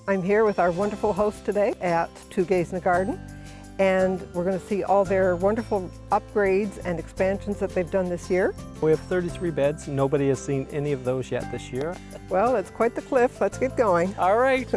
I'm here with our wonderful host today at To Gaze in the Garden, and we're going to see all their wonderful upgrades and expansions that they've done this year. We have 33 beds. Nobody has seen any of those yet this year. Well, it's quite the cliff. Let's get going. All right.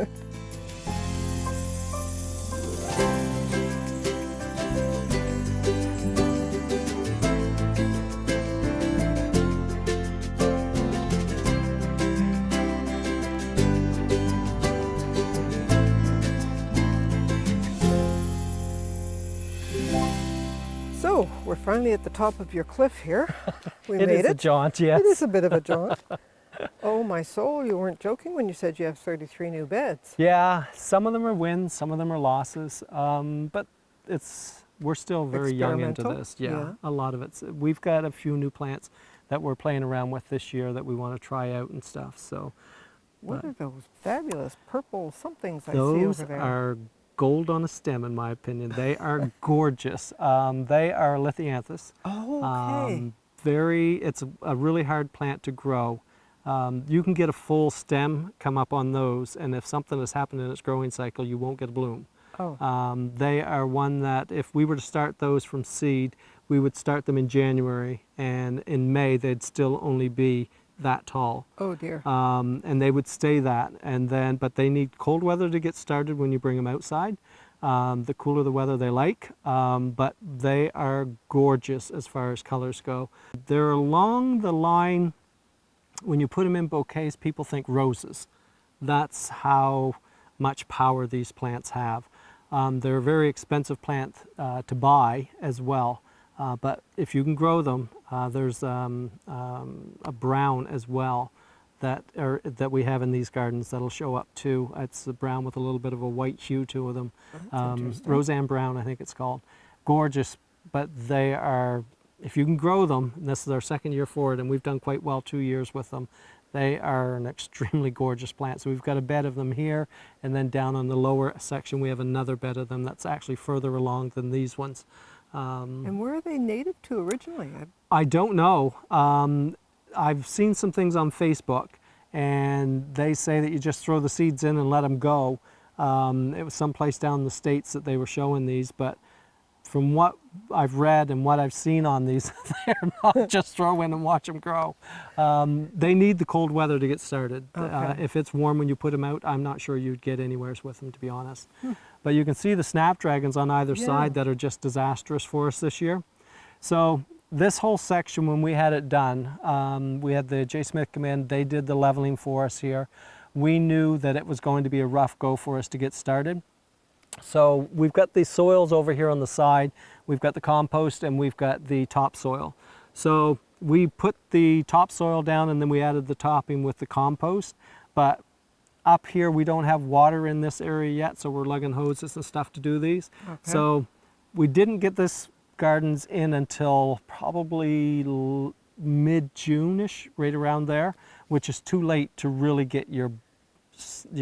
So, we're finally at the top of your cliff here. We made it. It is a jaunt, yes. It is a bit of a jaunt. Oh my soul, you weren't joking when you said you have 33 new beds. Yeah, some of them are wins, some of them are losses, but we're still very young into this. Yeah, a lot of it. We've got a few new plants that we're playing around with this year that we want to try out and stuff. So, what are those fabulous purple somethings I see over there? Those are gold on a stem, in my opinion. They are gorgeous. They are lithianthus. Oh, okay. It's a really hard plant to grow. You can get a full stem come up on those, and if something has happened in its growing cycle, you won't get a bloom. Oh. They are one that if we were to start those from seed, we would start them in January, and in May they'd still only be that tall. Oh dear. And they would stay that, but they need cold weather to get started when you bring them outside. The cooler the weather they like, but they are gorgeous as far as colors go. They're along the line, when you put them in bouquets, people think roses. That's how much power these plants have. They're a very expensive plant to buy as well, but if you can grow them, there's a brown as well that we have in these gardens that'll show up too. It's a brown with a little bit of a white hue to them. Roseanne brown, I think it's called. Gorgeous, but they are, if you can grow them, and this is our second year for it, and we've done quite well 2 years with them, they are an extremely gorgeous plant. So we've got a bed of them here, and then down on the lower section we have another bed of them that's actually further along than these ones. And where are they native to originally? I don't know. I've seen some things on Facebook, and they say that you just throw the seeds in and let them go. It was someplace down in the States that they were showing these, but from what I've read and what I've seen on these, they're not just throw in and watch them grow. They need the cold weather to get started. Okay. If it's warm when you put them out, I'm not sure you'd get anywhere with them, to be honest. But you can see the snapdragons on either side that are just disastrous for us this year. So this whole section, when we had it done, we had the J. Smith come in, they did the leveling for us here. We knew that it was going to be a rough go for us to get started. So we've got the soils over here on the side, we've got the compost, and we've got the topsoil. So we put the topsoil down and then we added the topping with the compost, but up here we don't have water in this area yet, so we're lugging hoses and stuff to do these. Okay. So we didn't get this gardens in until probably mid-June-ish, right around there, which is too late to really get your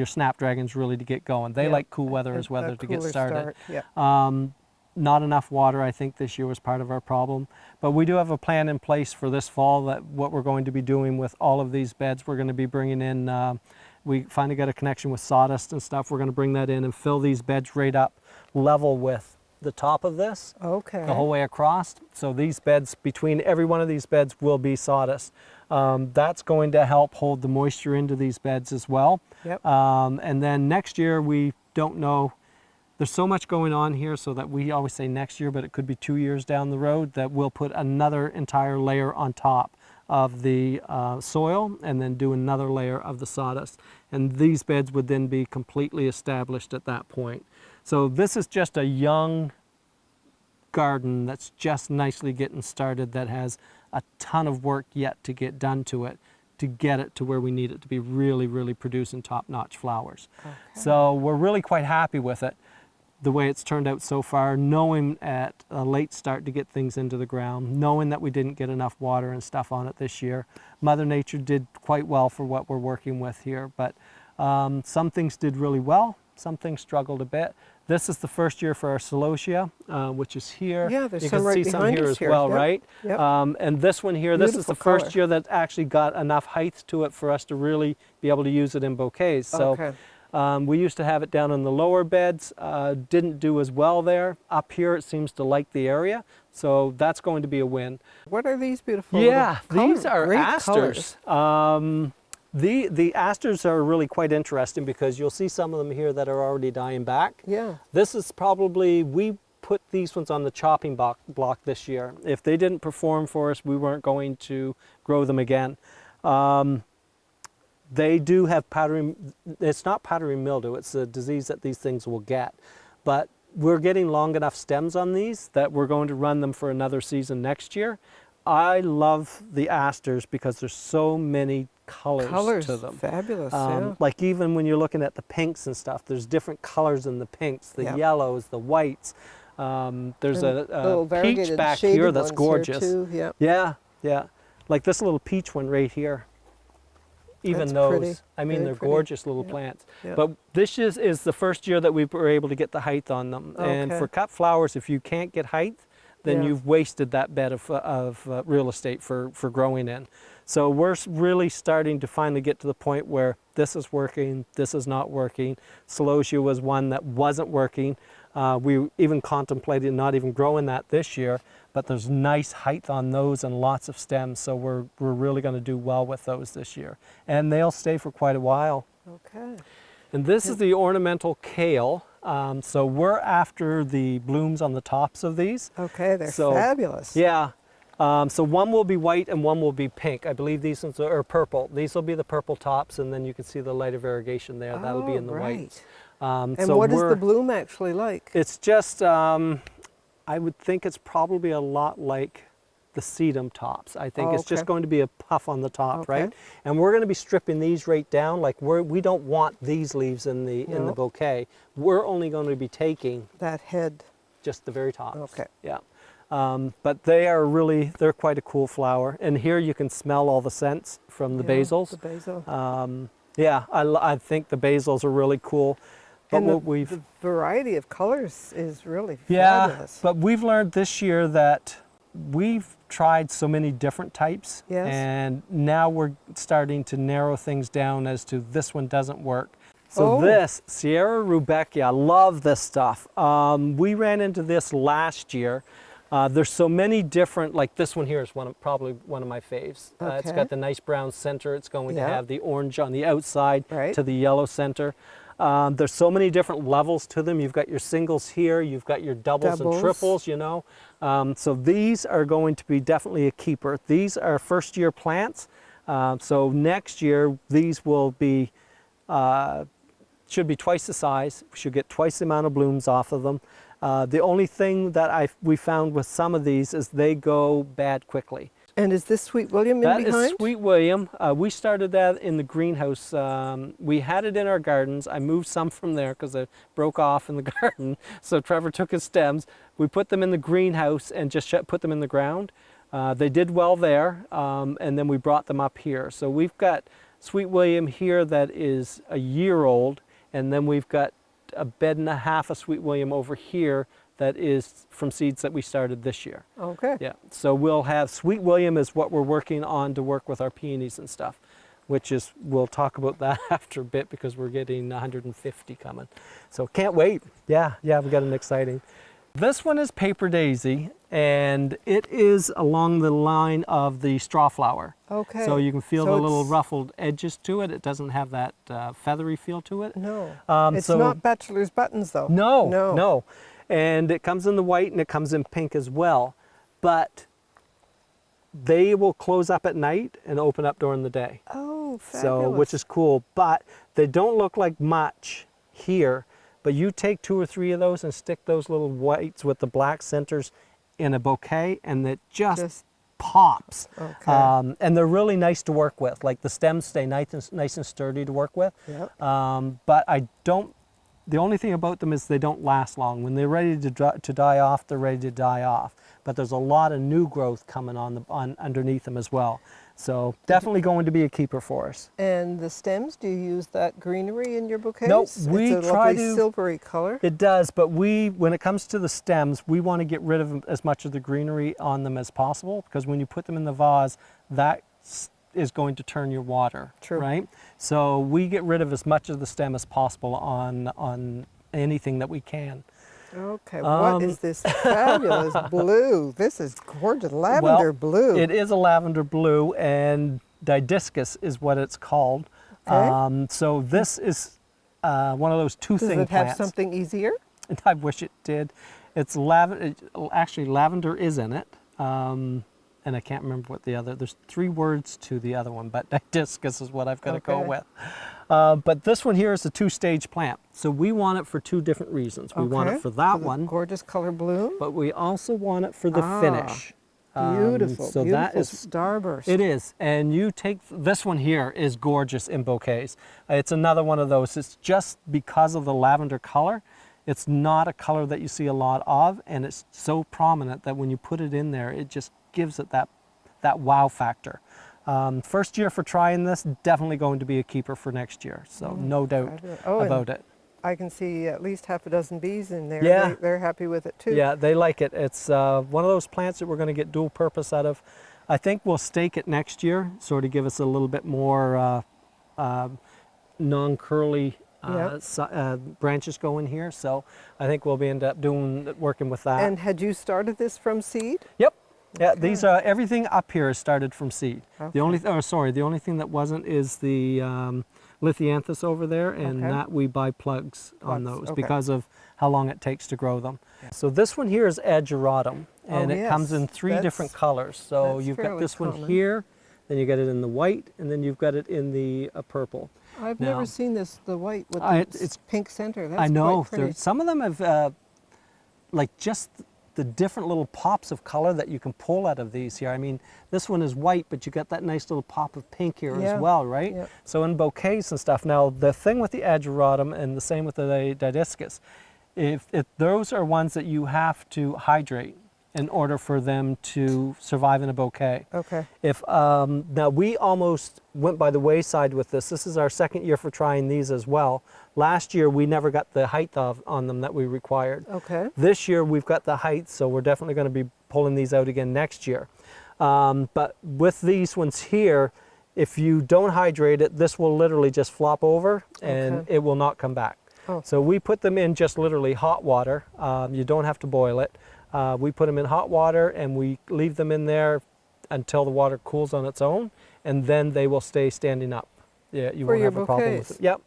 snapdragons really to get going. They like cool weather as weather to get started. Not enough water, I think, this year was part of our problem. But we do have a plan in place for this fall that what we're going to be doing with all of these beds, we're going to be bringing in, we finally got a connection with sawdust and stuff. We're going to bring that in and fill these beds right up level with the top of this, the whole way across. So these beds, between every one of these beds will be sawdust. That's going to help hold the moisture into these beds as well. And then next year, we don't know. There's so much going on here, so that we always say next year, but it could be 2 years down the road that we'll put another entire layer on top of the soil and then do another layer of the sawdust. And these beds would then be completely established at that point. So this is just a young garden that's just nicely getting started, that has a ton of work yet to get done to it, to get it to where we need it to be really, really producing top-notch flowers. So we're really quite happy with it, the way it's turned out so far, knowing at a late start to get things into the ground, knowing that we didn't get enough water and stuff on it this year. Mother Nature did quite well for what we're working with here, but some things did really well, some things struggled a bit. This is the first year for our celosia, which is here. Yeah, there's you some can right see some here as here. well, Yep. right? Yep. And this one here, Beautiful this is the color. first year that actually got enough height to it for us to really be able to use it in bouquets. So We used to have it down in the lower beds, didn't do as well there. Up here it seems to like the area, so that's going to be a win. What are these beautiful these are asters. Colors. The asters are really quite interesting because you'll see some of them here that are already dying back. Yeah. This is probably, we put these ones on the chopping block this year. If they didn't perform for us, we weren't going to grow them again. They do have powdery, it's not powdery mildew, it's a disease that these things will get. But we're getting long enough stems on these that we're going to run them for another season next year. I love the asters because there's so many colors to them. Fabulous, yeah. Like even when you're looking at the pinks and stuff, there's different colors in the pinks, the yellows, the whites. There's a peach back here that's gorgeous. Here too. Yeah. Like this little peach one right here. Even that's those, pretty. I mean, they're gorgeous little plants. Yep. But this is the first year that we were able to get the height on them. And for cut flowers, if you can't get height, then you've wasted that bed of real estate for growing in. So we're really starting to finally get to the point where this is working, this is not working. Celosia was one that wasn't working. We even contemplated not even growing that this year, but there's nice height on those and lots of stems, so we're really going to do well with those this year. And they'll stay for quite a while. Okay. And this is the ornamental kale. So we're after the blooms on the tops of these. Okay, they're fabulous. Yeah. So one will be white and one will be pink. I believe these ones are purple. These will be the purple tops, and then you can see the lighter variegation there. That'll be in the white. And so what is the bloom actually like? It's just, I would think it's probably a lot like the sedum tops. I think it's just going to be a puff on the top, right? And we're going to be stripping these right down. Like we don't want these leaves in the bouquet. We're only going to be taking that head, just the very top. Okay. Yeah. But they're quite a cool flower. And here you can smell all the scents from the basils. The basil. Yeah, I think the basils are really cool. But and the variety of colors is really fabulous. Yeah, but we've learned this year that we've tried so many different types, and now we're starting to narrow things down as to this one doesn't work. So this, Sierra Rudbeckia, I love this stuff. We ran into this last year. There's so many different, like this one here is probably one of my faves. It's got the nice brown center. It's going to have the orange on the outside to the yellow center. There's so many different levels to them. You've got your singles here, you've got your doubles and triples, you know. So these are going to be definitely a keeper. These are first year plants. So next year, these will be, should be twice the size. We should get twice the amount of blooms off of them. The only thing that we found with some of these is they go bad quickly. And is this Sweet William in behind? That is Sweet William. We started that in the greenhouse. We had it in our gardens. I moved some from there because it broke off in the garden. So Trevor took his stems. We put them in the greenhouse and just put them in the ground. They did well there, and then we brought them up here. So we've got Sweet William here that is a year old, and then we've got a bed and a half of Sweet William over here that is from seeds that we started this year. Okay. Yeah, so we'll have Sweet William is what we're working on to work with our peonies and stuff, which is, we'll talk about that after a bit because we're getting 150 coming. So can't wait. Yeah, we got an exciting. This one is Paper Daisy, and it is along the line of the straw flower. Okay. So you can feel the little ruffled edges to it. It doesn't have that feathery feel to it. No. It's not bachelor's buttons though. No. And it comes in the white and it comes in pink as well. But they will close up at night and open up during the day. Oh, fabulous. So, which is cool. But they don't look like much here. But you take 2 or 3 of those and stick those little whites with the black centers in a bouquet, and it just pops. Okay. And they're really nice to work with. Like the stems stay nice and sturdy to work with. Yep. But the only thing about them is they don't last long. When they're ready to die off, they're ready to die off. But there's a lot of new growth coming on underneath them as well. So definitely going to be a keeper for us. And the stems, do you use that greenery in your bouquets? No, we it's a try lovely silvery color. It does, but when it comes to the stems, we want to get rid of as much of the greenery on them as possible, because when you put them in the vase, that is going to turn your water, True. right? So we get rid of as much of the stem as possible on anything that we can. Okay, what is this fabulous blue? This is gorgeous, lavender blue. It is a lavender blue, and Digdeguash is what it's called. Okay. So this is one of those two-thing plants. Does it have something easier? I wish it did. It's actually lavender is in it, and I can't remember what the other. There's 3 words to the other one, but Digdeguash is what I've got to go with. But this one here is a 2-stage plant, so we want it for 2 different reasons. We want it for that one, gorgeous color bloom, but we also want it for the finish. Beautiful, so beautiful that is starburst. It is, and you take this one here is gorgeous in bouquets. It's another one of those. It's just because of the lavender color. It's not a color that you see a lot of, and it's so prominent that when you put it in there, it just gives it that wow factor. First year for trying this, definitely going to be a keeper for next year. So no doubt about it. I can see at least half a dozen bees in there. Yeah. They're happy with it too. Yeah, they like it. It's one of those plants that we're going to get dual purpose out of. I think we'll stake it next year, sort of give us a little bit more non-curly branches going here. So I think we'll end up working with that. And had you started this from seed? Yep. Yeah, these everything up here is started from seed. Okay. The only thing that wasn't is the lithianthus over there, and that we buy plugs on those because of how long it takes to grow them. Yeah. So this one here is ageratum, and it comes in 3 different colors. So you've got this one here, then you got it in the white, and then you've got it in the purple. I've never seen the white with its pink center. That's I know. quite pretty. Some of them have just the different little pops of color that you can pull out of these here. I mean, this one is white, but you got that nice little pop of pink here as well, right? Yeah. So in bouquets and stuff. Now, the thing with the ageratum and the same with the Digdeguash, if those are ones that you have to hydrate in order for them to survive in a bouquet. Okay. Now we almost went by the wayside with this. This is our 2nd year for trying these as well. Last year we never got the height on them that we required. Okay. This year we've got the height, so we're definitely going to be pulling these out again next year. But with these ones here, if you don't hydrate it, this will literally just flop over and it will not come back. Oh. So we put them in just literally hot water. You don't have to boil it. We put them in hot water and we leave them in there until the water cools on its own, and then they will stay standing up. Yeah, you won't have a problem with it. Yep.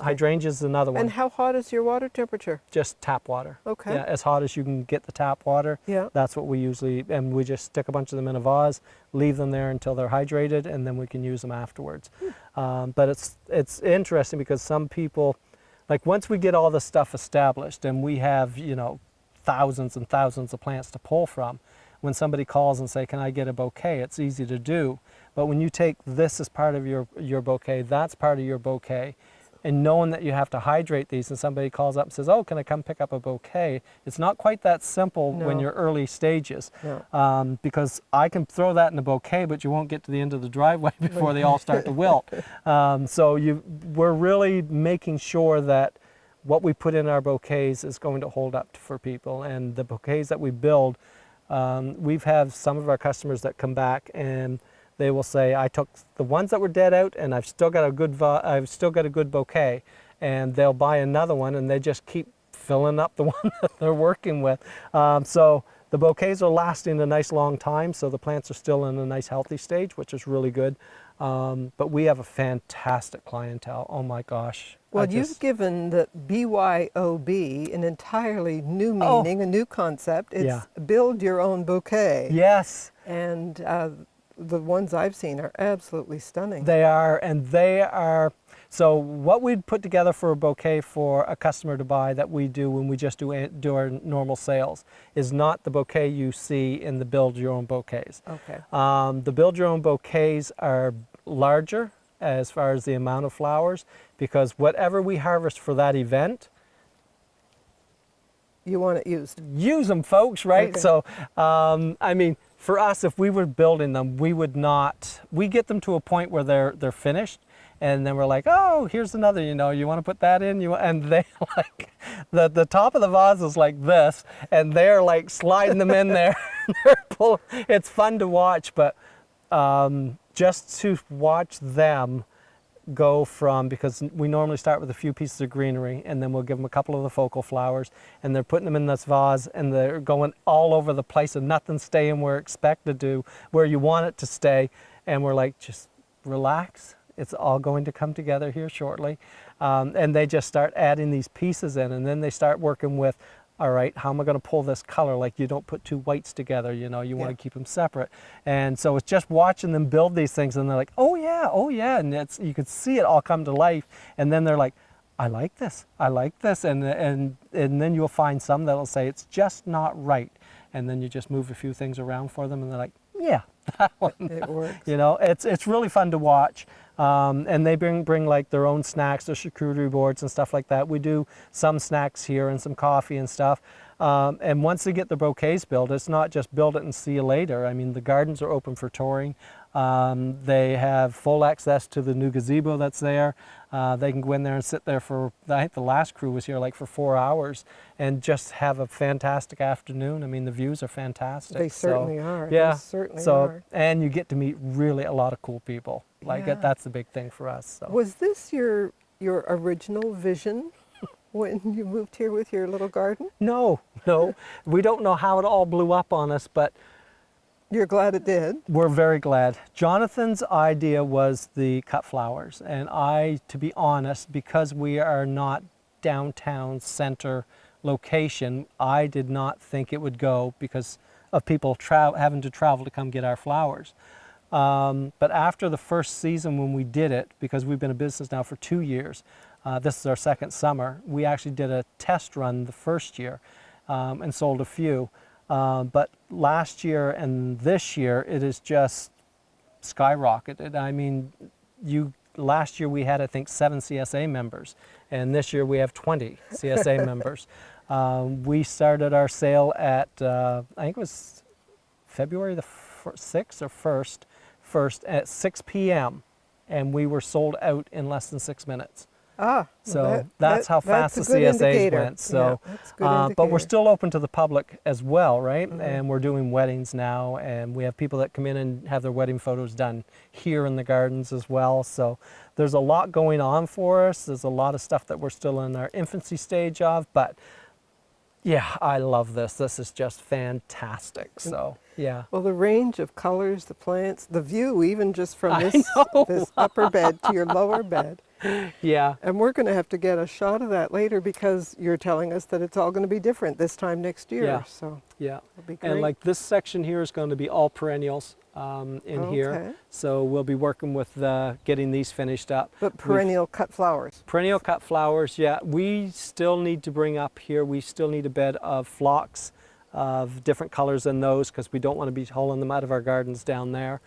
Hydrangea is another one. And how hot is your water temperature? Just tap water. Okay. Yeah, as hot as you can get the tap water. Yeah. That's what we usually, and we just stick a bunch of them in a vase, leave them there until they're hydrated, and then we can use them afterwards. But it's interesting because some people, like once we get all this stuff established and we have, thousands and thousands of plants to pull from, when somebody calls and say, can I get a bouquet? It's easy to do. But when you take this as part of your bouquet, that's part of your bouquet, and knowing that you have to hydrate these, and somebody calls up and says, oh, can I come pick up a bouquet? It's not quite that simple when you're early stages, because I can throw that in a bouquet, but you won't get to the end of the driveway before they all start to wilt. So we're really making sure that what we put in our bouquets is going to hold up for people, and the bouquets that we build, we've had some of our customers that come back and they will say, I took the ones that were dead out and I've still got a good bouquet, and they'll buy another one and they just keep filling up the one that they're working with. So the bouquets are lasting a nice long time, so the plants are still in a nice healthy stage, which is really good. But we have a fantastic clientele. Oh my gosh. Well, you've given the BYOB an entirely new meaning, a new concept. It's build your own bouquet. Yes. And the ones I've seen are absolutely stunning. They are, and they are. So what we'd put together for a bouquet for a customer to buy that we do when we just do our normal sales is not the bouquet you see in the build your own bouquets. Okay. The build your own bouquets are larger as far as the amount of flowers, because whatever we harvest for that event, you want it used. Use them, folks, right? Okay. So, I mean, for us, if we were building them, we get them to a point where they're finished, and then we're like, oh, here's another, you want to put that in? And they like, the top of the vase is like this, and they're like sliding them in there. It's fun to watch, but just to watch them go from, because we normally start with a few pieces of greenery and then we'll give them a couple of the focal flowers, and they're putting them in this vase and they're going all over the place and nothing's staying where expected to, where you want it to stay. And we're like, just relax. It's all going to come together here shortly. And they just start adding these pieces in, and then they start working with, all right, how am I going to pull this color? Like, you don't put two whites together, you know, you want to keep them separate. And so it's just watching them build these things, and they're like, oh yeah, and it's, you could see it all come to life. And then they're like, I like this, and then you'll find some that'll say it's just not right, and then you just move a few things around for them, and they're like, yeah, that one. It works. You know, it's really fun to watch. And they bring like their own snacks, their charcuterie boards and stuff like that. We do some snacks here and some coffee and stuff. And once they get the bouquets built, it's not just build it and see you later. I mean, the gardens are open for touring. They have full access to the new gazebo that's there. They can go in there and sit there for, I think the last crew was here like for 4 hours and just have a fantastic afternoon. I mean, the views are fantastic. They certainly are. Yeah. They certainly are. And you get to meet really a lot of cool people. Like that's the big thing for us. So. Was this your original vision when you moved here with your little garden? No. We don't know how it all blew up on us, but you're glad it did? We're very glad. Jonathan's idea was the cut flowers, and I, to be honest, because we are not downtown center location, I did not think it would go because of people having to travel to come get our flowers. But after the first season when we did it, because we've been in business now for 2 years, this is our second summer, we actually did a test run the first year and sold a few. But last year and this year, it is just skyrocketed. I mean, last year we had, I think, 7 CSA members, and this year we have 20 CSA members. We started our sale at, I think it was February the 6th or 1st at 6 p.m. and we were sold out in less than 6 minutes. So that's how fast the CSAs went. So, but we're still open to the public as well, right? Mm-hmm. And we're doing weddings now, and we have people that come in and have their wedding photos done here in the gardens as well. So there's a lot going on for us. There's a lot of stuff that we're still in our infancy stage of, but yeah, I love this. This is just fantastic. So, yeah. Well, the range of colors, the plants, the view, even just from this upper bed to your lower bed. Yeah. And we're going to have to get a shot of that later because you're telling us that it's all going to be different this time next year. Yeah. So yeah. It'll be great. And like this section here is going to be all perennials in here. So we'll be working with getting these finished up. But perennial cut flowers. Perennial cut flowers, yeah. We still need to bring up here, we still need a bed of phlox of different colors than those because we don't want to be hauling them out of our gardens down there.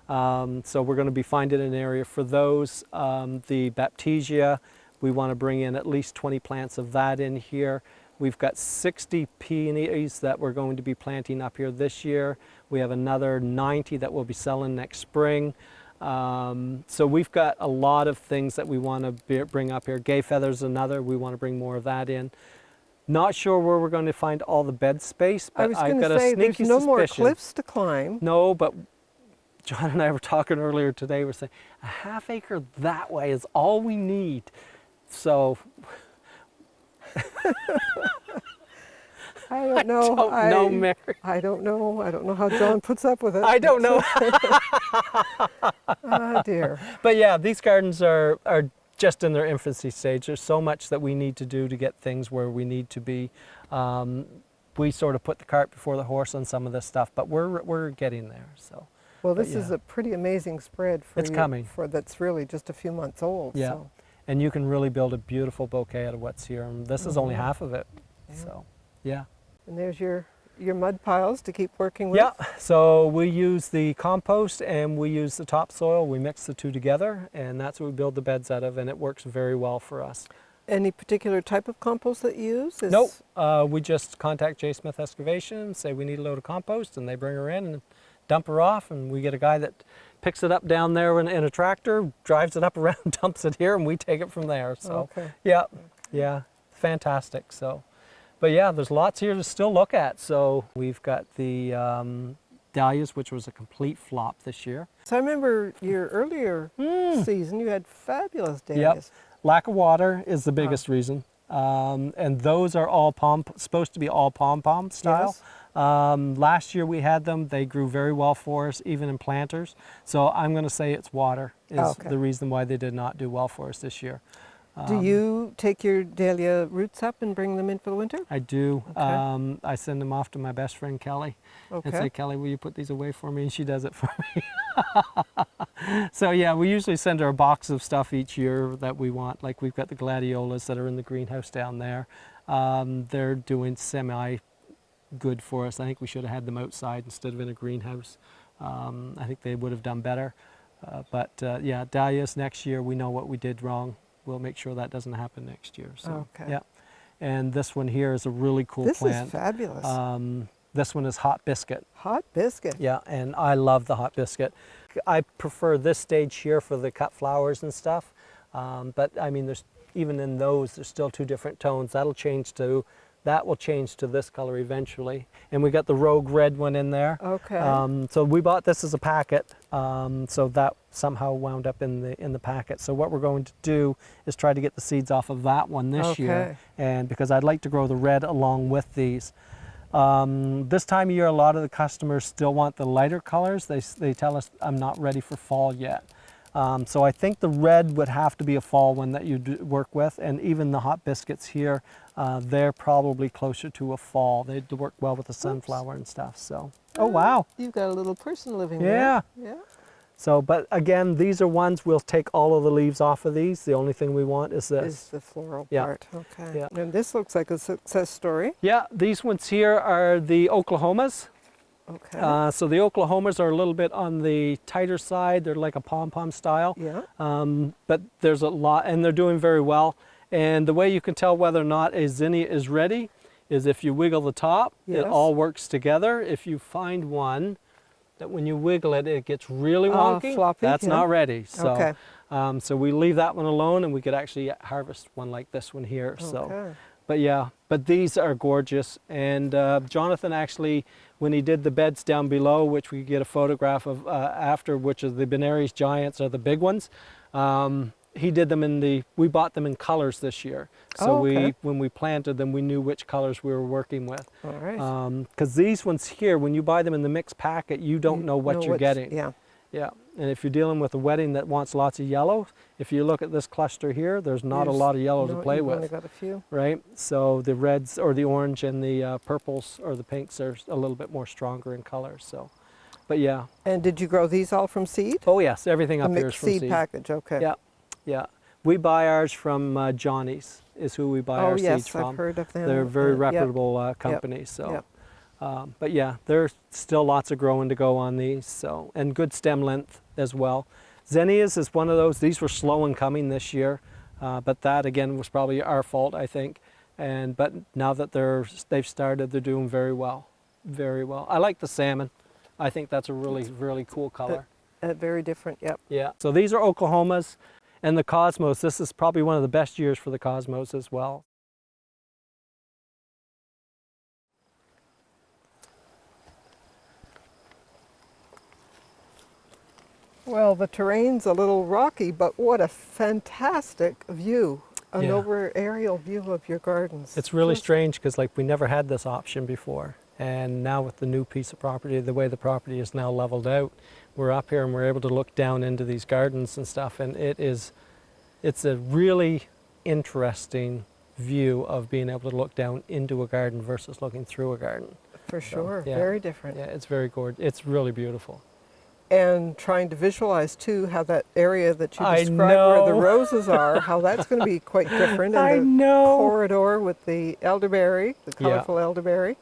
So we're going to be finding an area for those. The Baptisia, we want to bring in at least 20 plants of that in here. We've got 60 peonies that we're going to be planting up here this year. We have another 90 that we'll be selling next spring. So we've got a lot of things that we want to bring up here. Gay feathers another, we want to bring more of that in. Not sure where we're going to find all the bed space, but I've got a sneaky suspicion. There's no more cliffs to climb. No, but John and I were talking earlier today, we're saying a half acre that way is all we need. So I don't know. Mary. I don't know. I don't know how John puts up with it. I don't know. Oh dear. But yeah, these gardens are just in their infancy stage. There's so much that we need to do to get things where we need to be. We sort of put the cart before the horse on some of this stuff, but we're getting there. So. Well, this is a pretty amazing spread for that's really just a few months old. Yeah, so. And you can really build a beautiful bouquet out of what's here. And this is only half of it. Yeah. So, yeah. And there's your mud piles to keep working with. Yeah. So we use the compost and we use the topsoil. We mix the two together, and that's what we build the beds out of, and it works very well for us. Any particular type of compost that you use? Nope. We just contact J. Smith Excavation, say we need a load of compost, and they bring her in and dump her off, and we get a guy that picks it up down there in a tractor, drives it up around, dumps it here, and we take it from there. So yeah, fantastic. So, but yeah, there's lots here to still look at. So we've got the dahlias, which was a complete flop this year. So I remember your earlier season, you had fabulous dahlias. Yep. Lack of water is the biggest reason. And those are all supposed to be all pom-pom style. Yes. Last year we had them. They grew very well for us, even in planters. So I'm going to say it's water is the reason why they did not do well for us this year. Do you take your dahlia roots up and bring them in for the winter? I do. Okay. I send them off to my best friend Kelly and say, Kelly, will you put these away for me? And she does it for me. So yeah, we usually send her a box of stuff each year that we want. Like we've got the gladiolas that are in the greenhouse down there. They're doing semi-good for us. I think we should have had them outside instead of in a greenhouse. I think they would have done better. But yeah, dahlias next year, we know what we did wrong. We'll make sure that doesn't happen next year. So, yeah. And this one here is a really cool plant. This is fabulous. This one is hot biscuit. Hot biscuit. Yeah, and I love the hot biscuit. I prefer this stage here for the cut flowers and stuff. But I mean, even in those, there's still two different tones. That will change to this color eventually. And we got the Rogue Red one in there. Okay. So we bought this as a packet. So that somehow wound up in the packet. So what we're going to do is try to get the seeds off of that one this year. And because I'd like to grow the red along with these. This time of year, a lot of the customers still want the lighter colors. They tell us I'm not ready for fall yet. So I think the red would have to be a fall one that you work with, and even the hot biscuits here, they're probably closer to a fall. They'd work well with the sunflower and stuff. So, oh wow, you've got a little person living there. Yeah. So, but again, these are ones we'll take all of the leaves off of these. The only thing we want is this. Is the floral part. Okay. Yeah. And this looks like a success story. Yeah, these ones here are the Oklahomas. Okay. So the Oklahomas are a little bit on the tighter side. They're like a pom-pom style. Yeah. But there's a lot, and they're doing very well. And the way you can tell whether or not a zinnia is ready is if you wiggle the top, it all works together. If you find one that when you wiggle it, it gets really wonky, floppy, that's not ready. So, okay. So we leave that one alone, and we could actually harvest one like this one here. Okay. So, but yeah, but these are gorgeous. And Jonathan actually, when he did the beds down below, which we get a photograph of after, which is the Benares Giants are the big ones, he did them we bought them in colors this year. So when we planted them, we knew which colors we were working with. All right. Because these ones here, when you buy them in the mixed packet, you don't know what you're getting. Yeah. Yeah. And if you're dealing with a wedding that wants lots of yellow, if you look at this cluster here, there's not a lot of yellow to play with. Only got a few. Right? So the reds or the orange and the purples or the pinks are a little bit more stronger in color. So, but yeah. And did you grow these all from seed? Oh yes, everything up here is from seed. Seed package, okay. Yeah. Yeah, we buy ours from Johnny's is who we buy our seeds from. Oh yes, I've heard of them. They're a very reputable company. So, but yeah, there's still lots of growing to go on these. So, and good stem length as well. Zinnias is one of those. These were slow in coming this year, but that again was probably our fault, I think. But now that they've started, they're doing very well, very well. I like the salmon. I think that's a really cool color. Very different. Yep. Yeah. So these are Oklahomas. And the Cosmos, this is probably one of the best years for the Cosmos as well. Well, the terrain's a little rocky, but what a fantastic view. An over aerial view of your gardens. It's really strange because we never had this option before. And now with the new piece of property, the way the property is now leveled out, we're up here and we're able to look down into these gardens and stuff, and it's a really interesting view of being able to look down into a garden versus looking through a garden. For sure, very different. Yeah, it's very gorgeous. It's really beautiful. And trying to visualize too how that area that you described where the roses are, how that's going to be quite different. And the corridor with the elderberry, the colorful elderberry.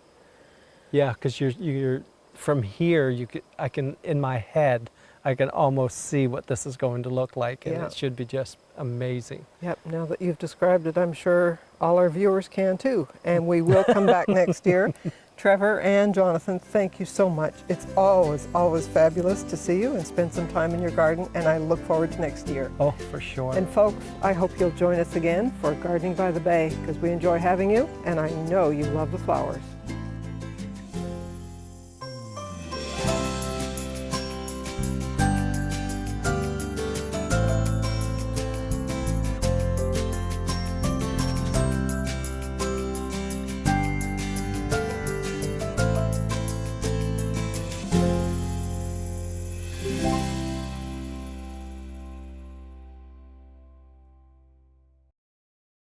Yeah, because you're from here, I can in my head, I can almost see what this is going to look like, and it should be just amazing. Yep. Now that you've described it, I'm sure all our viewers can too, and we will come back next year. Trevor and Jonathan, thank you so much. It's always fabulous to see you and spend some time in your garden, and I look forward to next year. Oh, for sure. And folks, I hope you'll join us again for Gardening by the Bay, because we enjoy having you, and I know you love the flowers.